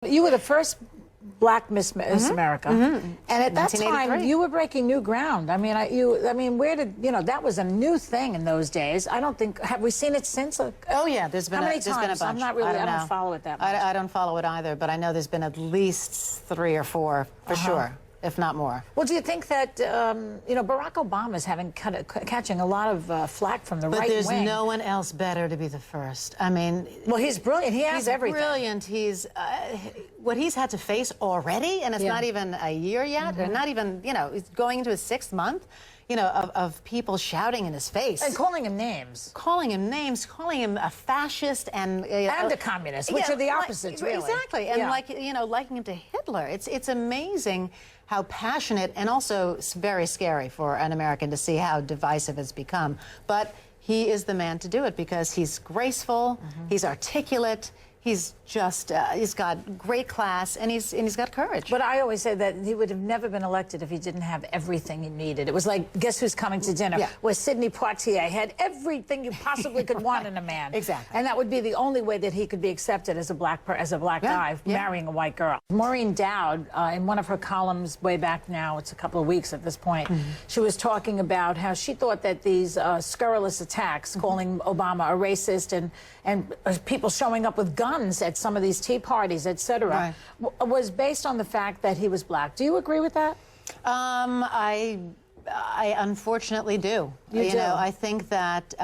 You were the first black Miss America, and at that time you were breaking new ground. I mean, where did that was a new thing in those days? I don't think have we seen it since? Oh yeah, there's been how many there's been a times? bunch. I'm not really. I don't follow it that much. I don't follow it either, but I know there's been at least 3 or 4 for sure, if not more. Well, do you think that Barack Obama is catching a lot of flack from the right wing? But there's no one else better to be the first. I mean, well, he's brilliant. He has everything. He's brilliant. He's what he's had to face already, and it's not even a year yet, or not even he's going into his 6th month. Of people shouting in his face. And calling him names. Calling him names, calling him a fascist and a communist, which are the opposites, really. Exactly, and liking him to Hitler. It's amazing how passionate and also very scary for an American to see how divisive it's become. But he is the man to do it because he's graceful, he's articulate, he's just, he's got great class, and he's got courage. But I always say that he would have never been elected if he didn't have everything he needed. It was like, guess who's coming to dinner? Where Sidney Poitier had everything you possibly could want in a man. Exactly. And that would be the only way that he could be accepted as a black guy marrying a white girl. Maureen Dowd, in one of her columns way back now, it's a couple of weeks at this point, she was talking about how she thought that these scurrilous attacks, calling Obama a racist and people showing up with guns at some of these tea parties, etc., was based on the fact that he was black. Do you agree with that? I unfortunately do. You know, I think that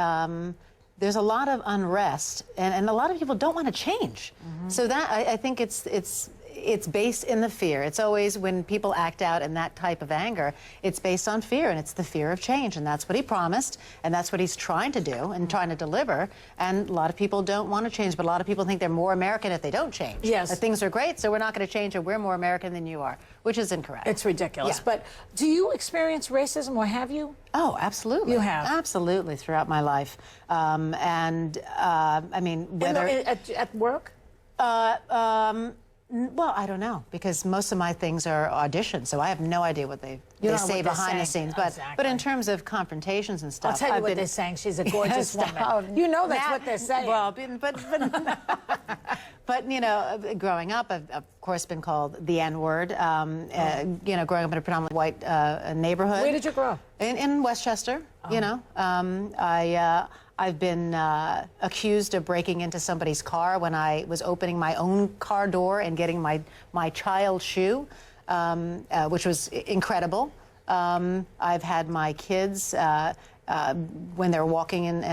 there's a lot of unrest, and a lot of people don't want to change. So that I think it's based in the fear. It's always when people act out in that type of anger, it's based on fear, and it's the fear of change, and that's what he promised, and that's what he's trying to do and trying to deliver. And a lot of people don't want to change, but a lot of people think they're more American if they don't change. Yes. That things are great, so we're not going to change, and we're more American than you are, which is incorrect. It's ridiculous. But do you experience racism, or have you? Oh, absolutely. You have? Absolutely, throughout my life. I mean, whether... At work? Well, I don't know, because most of my things are auditions, so I have no idea what they say behind the scenes. But in terms of confrontations and stuff, I'll tell you what they're saying. She's a gorgeous woman. You know that's what they're saying. Well, but growing up, I've of course been called the N-word. Growing up in a predominantly white neighborhood. Where did you grow up? In Westchester. I've been accused of breaking into somebody's car when I was opening my own car door and getting my child's shoe, which was incredible. I've had my kids, when they're walking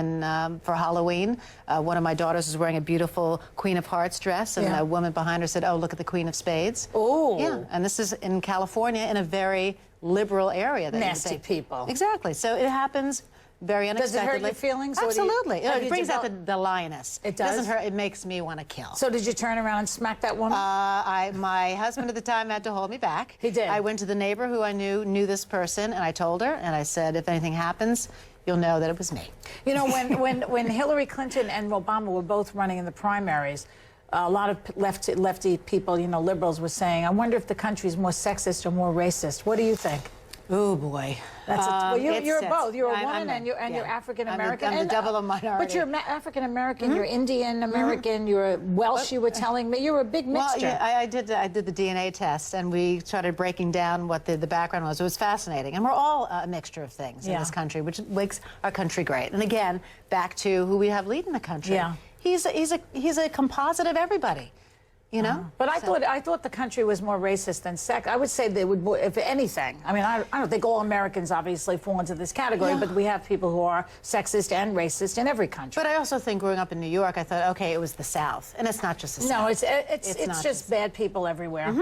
for Halloween, one of my daughters was wearing a beautiful Queen of Hearts dress, and a woman behind her said, "Oh, look at the Queen of Spades." Oh. Yeah, and this is in California, in a very liberal area. Nasty people. Exactly. So it happens very unexpectedly. Does it hurt your feelings? Absolutely. It brings out the lioness. It does? It doesn't hurt. It makes me want to kill. So did you turn around and smack that woman? My husband at the time had to hold me back. He did. I went to the neighbor who I knew this person, and I told her, and I said, if anything happens, you'll know that it was me. You know, when Hillary Clinton and Obama were both running in the primaries, a lot of lefty people, liberals, were saying, I wonder if the country's more sexist or more racist. What do you think? Oh boy. Well, you're both. You're a woman and you're African American. I'm the double of minority. But you're African American. You're Indian American. You're Welsh. You were telling me you're a big mixture. Well, I did the DNA test, and we started breaking down what the background was. It was fascinating, and we're all a mixture of things in this country, which makes our country great. And again, back to who we have leading the country. Yeah. He's a composite of everybody. But I thought the country was more racist than sex. I would say they would, if anything. I mean, I don't think all Americans obviously fall into this category, but we have people who are sexist and racist in every country. But I also think growing up in New York, I thought, okay, it was the South, and it's not just the South. No, it's just bad people everywhere.